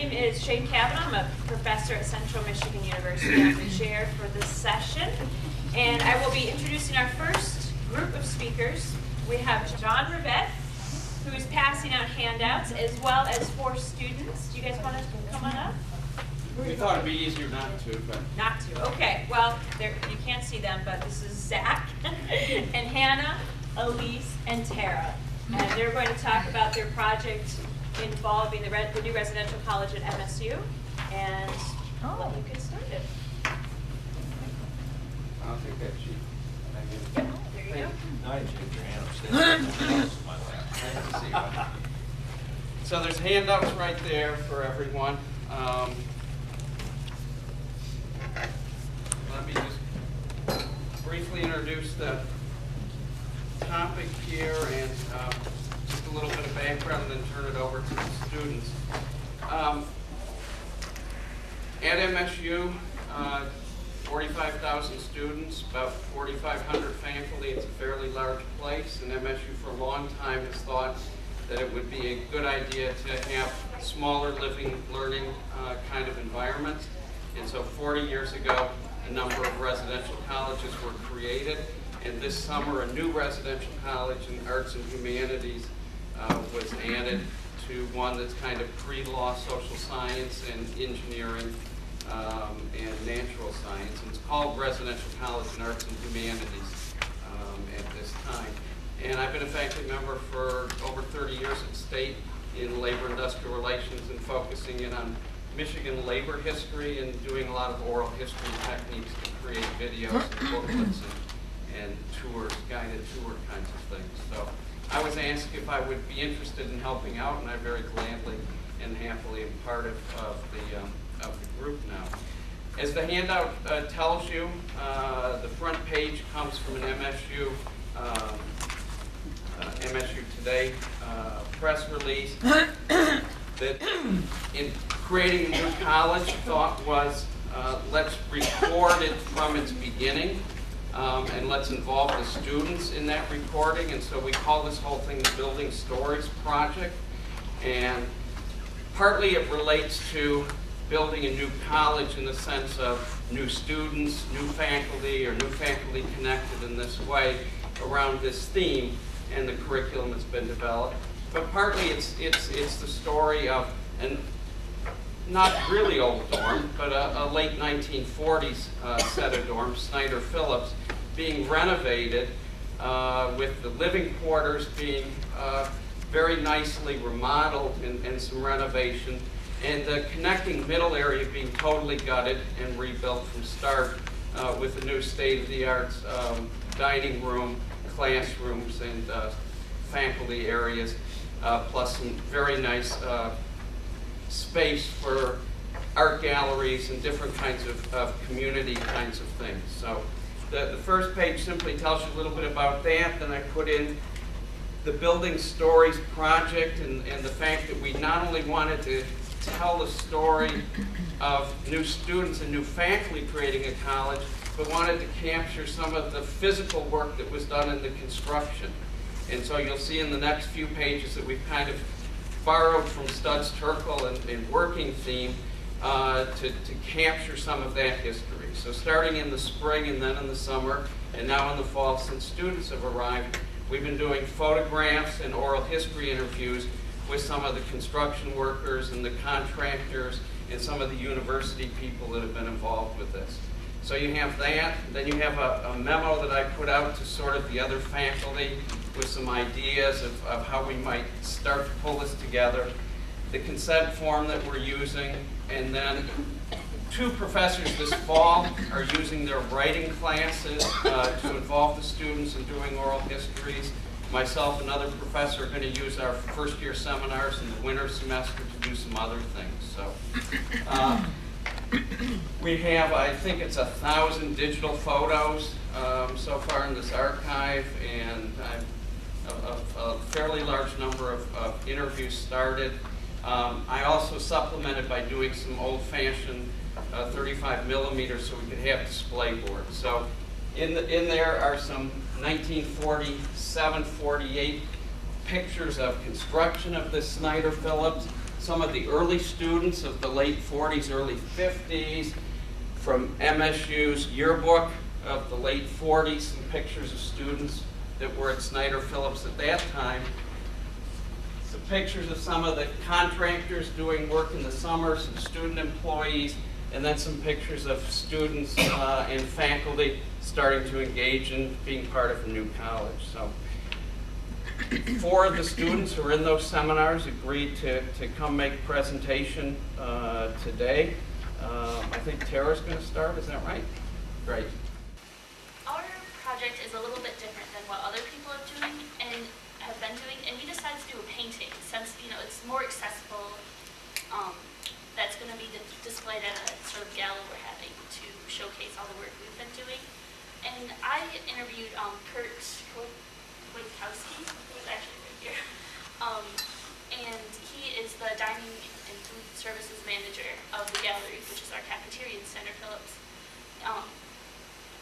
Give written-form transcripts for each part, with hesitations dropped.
name is Shane Kavanaugh. I'm a professor at Central Michigan University. I'm the chair for this session. And I will be introducing our first group of speakers. We have John Rivette, who is passing out handouts, as well as 4 students. Do you guys want to come on up? We thought it'd be easier not to, but... Not to. Okay. Well, you can't see them, but this is Zach and Hannah, Elise, and Tara. And they're going to talk about their project involving the new residential college at MSU. And let you get started. I'll take that sheet. Yep, there you go. Now you shake your hand, I'm standing on my lap. So there's handouts right there for everyone. Let me just briefly introduce the topic here and just a little bit of background and then turn it over to the students. At MSU, 45,000 students, about 4,500 faculty. It's a fairly large place, and MSU for a long time has thought that it would be a good idea to have smaller living, learning kind of environments. And so 40 years ago, a number of residential colleges were created. And this summer, a new residential college in arts and humanities was added to one that's kind of pre-law social science and engineering and natural science. And it's called Residential College in Arts and Humanities at this time. And I've been a faculty member for over 30 years at State in labor industrial relations and focusing in on Michigan labor history and doing a lot of oral history techniques to create videos and booklets and tours, guided tour kinds of things. So I was asked if I would be interested in helping out, and I very gladly and happily am part of the group now. As the handout tells you, the front page comes from an MSU Today press release that in creating a new college thought was let's record it from its beginning and let's involve the students in that recording. And so we call this whole thing the Building Stories Project. And partly it relates to building a new college in the sense of new students, new faculty, or new faculty connected in this way around this theme and the curriculum that's been developed. But partly it's the story of an not really old dorm, but a late 1940s set of dorms, Snyder-Phillips, being renovated with the living quarters being very nicely remodeled and some renovation, and the connecting middle area being totally gutted and rebuilt from start with a new state-of-the-art dining room, classrooms, and faculty areas, plus some very nice space for art galleries and different kinds of community kinds of things. So the first page simply tells you a little bit about that. Then I put in the Building Stories Project and the fact that we not only wanted to tell the story of new students and new faculty creating a college, but wanted to capture some of the physical work that was done in the construction. And so you'll see in the next few pages that we've kind of borrowed from Studs Terkel and working theme to capture some of that history. So starting in the spring and then in the summer and now in the fall, since students have arrived, we've been doing photographs and oral history interviews with some of the construction workers and the contractors and some of the university people that have been involved with this. So you have that, then you have a memo that I put out to sort of the other faculty with some ideas of how we might start to pull this together, the consent form that we're using, and then 2 professors this fall are using their writing classes to involve the students in doing oral histories. Myself and another professor are going to use our first year seminars in the winter semester to do some other things. So we have, I think it's 1,000 digital photos so far in this archive, and a fairly large number of interviews started. I also supplemented by doing some old-fashioned 35 millimeters so we could have display boards. So in there are some 1947-48 pictures of construction of this Snyder-Phillips, some of the early students of the late 40s, early 50s, from MSU's yearbook of the late 40s, some pictures of students that were at Snyder Phillips at that time. Some pictures of some of the contractors doing work in the summer, some student employees, and then some pictures of students and faculty starting to engage in being part of a new college. So 4 of the students who were in those seminars agreed to come make a presentation today. I think Tara's going to start, is that right? Great. Our project is a little bit different than what other people are doing and have been doing, and we decided to do a painting since, you know, it's more accessible. That's going to be displayed at a sort of gala we're having to showcase all the work we've been doing. And I interviewed Kurt Wojtkowski, who's actually right here, and he is the dining and food services manager of the gallery, which is our cafeteria in Snyder Phillips.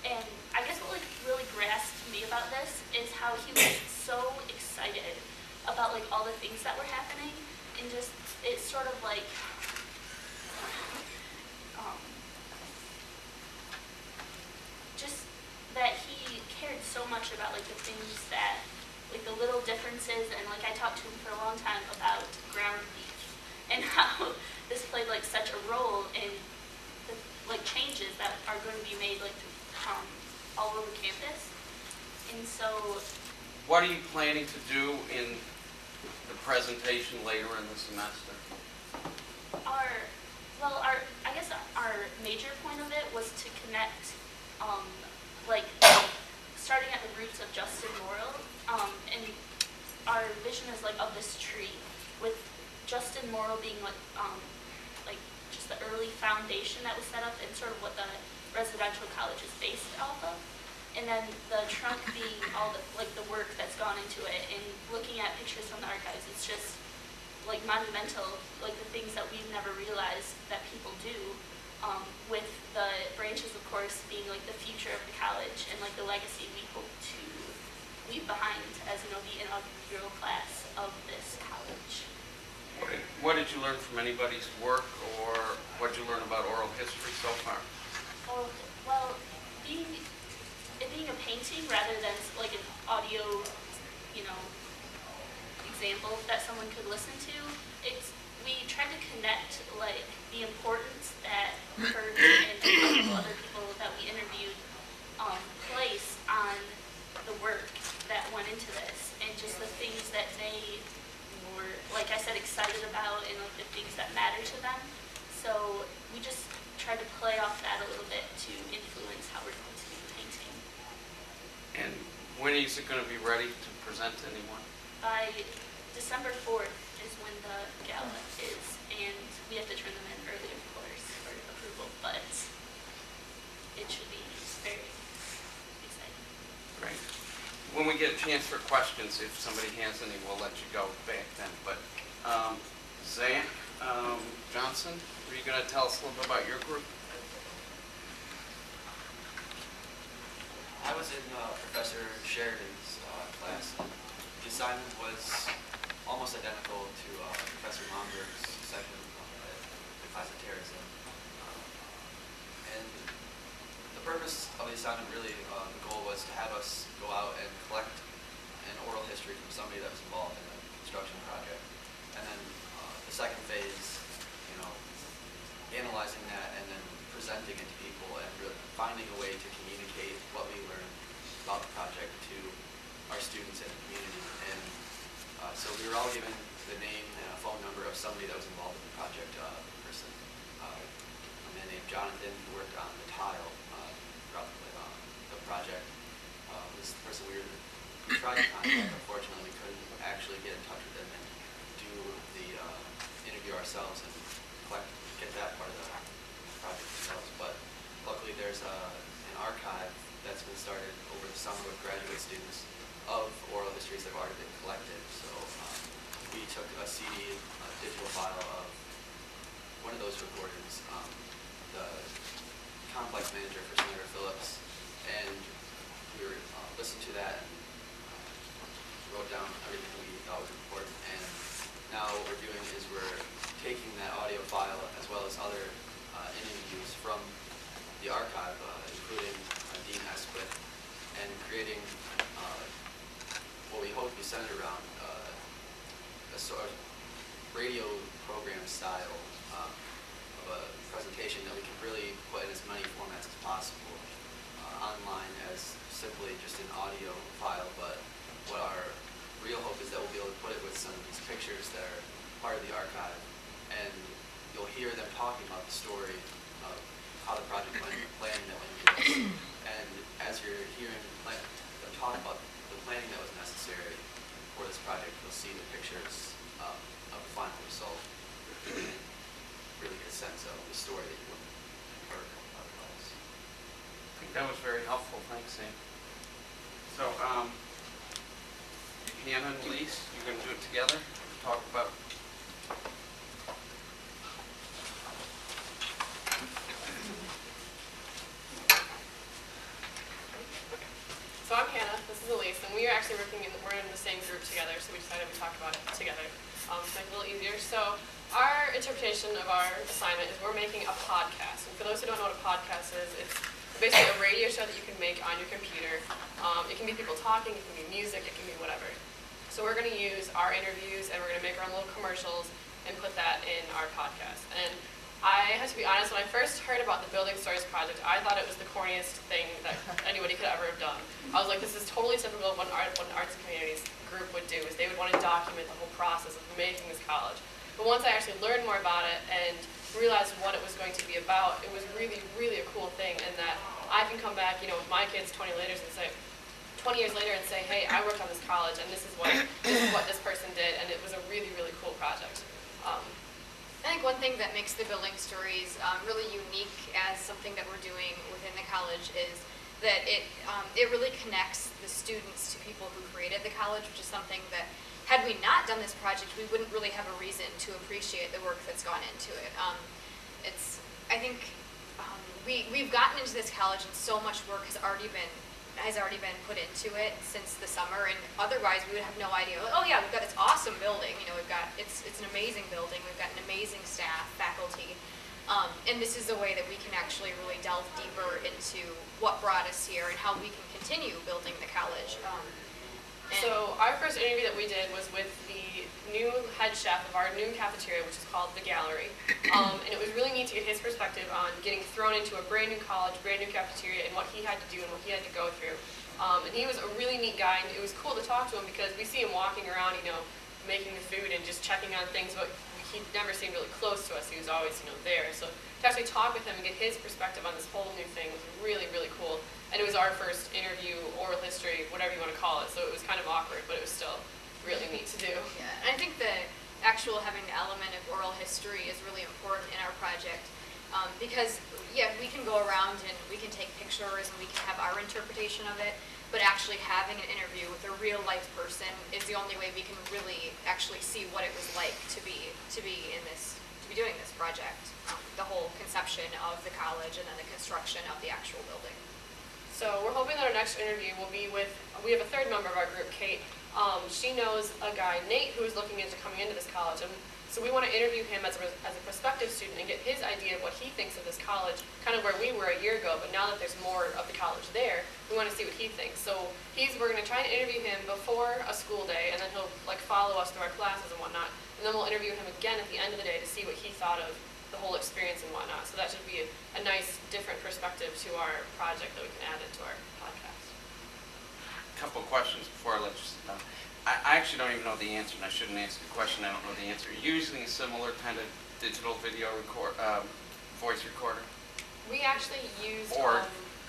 And I guess what like really grasped me about this is how he was so excited about like all the things that were happening, and just it's sort of like just that he cared so much about like the things that like the little differences, and like I talked to him for a long time about ground beef and how this played like such a role in the like changes that are going to be made like all over campus. And so What are you planning to do in the presentation later in the semester? I guess our major point of it was to connect, like, starting at the roots of Justin Morrill, and our vision is like of this tree, with Justin Morrill being like just the early foundation that was set up and sort of what the residential college is based off of, and then the trunk being all the like the work that's gone into it. And looking at pictures from the archives, it's just like monumental, like the things that we've never realized that people do, with the branches, of course, being like the future of the college and like the legacy we hope to leave behind as, you know, the inaugural class of this college. What did you learn from anybody's work, or what did you learn about oral history so far? Oh, well, being a painting rather than like an audio, you know, example that someone could listen to, we tried to connect like the importance that Kurt and a couple other people that we interviewed place on the work that went into this, and just the things that they were, like I said, excited about, and like the things that matter to them. So we just tried to play off that a little bit to influence how we're going to do the painting. And when is it going to be ready to present to anyone? By December 4th is when the gala is, and we have to turn them in early, of course, for approval, but it should be very exciting. Great. When we get a chance for questions, if somebody has any, we'll let you go back then. But Zach Johnson, are you going to tell us a little bit about your group? I was in Professor Sheridan's class. The assignment was almost identical to Professor Momberg's section the class of terrorism. And the purpose of the assignment, really, the goal was to have us go out and collect an oral history from somebody that was involved in a construction project. And then the second phase, you know, analyzing that and then presenting it to people and really finding a way to communicate what we learned about the project to our students and the community. And so we were all given the name and a phone number of somebody that was involved in the project, a man named Jonathan, who worked on the tile throughout the project. Was the person we tried to contact. Unfortunately, we couldn't actually get in touch with him and do the interview ourselves and get that part of the project ourselves. But luckily, there's an archive that's been started over the summer with graduate students of oral histories that have already been collected. So we took a CD, a digital file of one of those recordings, the complex manager for Snyder Phillips, and we were listened to that and wrote down everything we thought was important. And now what we're doing is we're centered around a sort of radio program style of a presentation that we can really put in as many formats as possible, online as simply just an audio file, but what our real hope is that we'll be able to put it with some of these pictures that are part of the archive, and you'll hear them talking about the story of how the project planning that went into this. And as you're hearing them talk about the planning that was necessary for this project, you'll see the pictures of the final result, and really get a sense of the story that you wouldn't have heard otherwise. I think that was very helpful. Thanks, Sam. So, Hannah and Elise, you're going to do it together? Talk about. So I'm Hannah, this is Elise, and we are actually we're in the same group together, so we decided we'd talk about it together to make it a little easier. So our interpretation of our assignment is we're making a podcast. And for those who don't know what a podcast is, it's basically a radio show that you can make on your computer. It can be people talking, it can be music, it can be whatever. So we're going to use our interviews and we're going to make our own little commercials and put that in our podcast. And I have to be honest, when I first heard about the Building Stories project, I thought it was the corniest thing that anybody could ever have done. I was like, this is totally typical of what an arts and humanities group would do, is they would want to document the whole process of making this college. But once I actually learned more about it and realized what it was going to be about, it was really, really a cool thing, and that I can come back, with my kids 20 years later and say, hey, I worked on this college, and this is what this person did, and it was a really, really cool project. I think one thing that makes the Building Stories really unique as something that we're doing within the college is that it really connects the students to people who created the college, which is something that, had we not done this project, we wouldn't really have a reason to appreciate the work that's gone into it. I think we've gotten into this college and so much work has already been put into it since the summer, and otherwise we would have no idea. Oh yeah, we've got this awesome building. It's an amazing building. We've got an amazing staff, faculty, and this is a way that we can actually really delve deeper into what brought us here and how we can continue building the college. So our first interview that we did was with the new head chef of our new cafeteria, which is called The Gallery. And it was really neat to get his perspective on getting thrown into a brand new college, brand new cafeteria, and what he had to do and what he had to go through. And he was a really neat guy, and it was cool to talk to him because we see him walking around, making the food and just checking on things, but he never seemed really close to us. He was always, there. So to actually talk with him and get his perspective on this whole new thing was really, really cool. And it was our first interview, oral history, whatever you want to call it, so it was kind of awkward, but it was still really neat to do. Yeah, and I think the actual having the element of oral history is really important in our project because, yeah, we can go around and we can take pictures and we can have our interpretation of it, but actually having an interview with a real life person is the only way we can really actually see what it was like to be doing this project, the whole conception of the college and then the construction of the actual building. So we're hoping that our next interview will be with, we have a third member of our group, Kate. She knows a guy, Nate, who is looking into coming into this college. And so we want to interview him as a prospective student and get his idea of what he thinks of this college, kind of where we were a year ago, but now that there's more of the college there, we want to see what he thinks. So we're going to try and interview him before a school day, and then he'll follow us through our classes and whatnot. And then we'll interview him again at the end of the day to see what he thought of the whole experience and whatnot. So that should be a nice, different perspective to our project that we can add into our podcast. A couple of questions before I let you sit down. I actually don't even know the answer, and I shouldn't answer the question. I don't know the answer. Using a similar kind of digital video voice recorder? We actually used Or-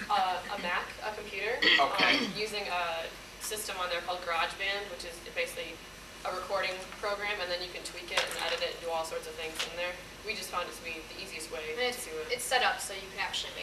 a Mac, a computer, Okay. using a system on there called GarageBand, which is basically a recording program, and then you can tweak it and edit it and do all sorts of things in there. We just found it to be the easiest way And to do it. it's set up so you can actually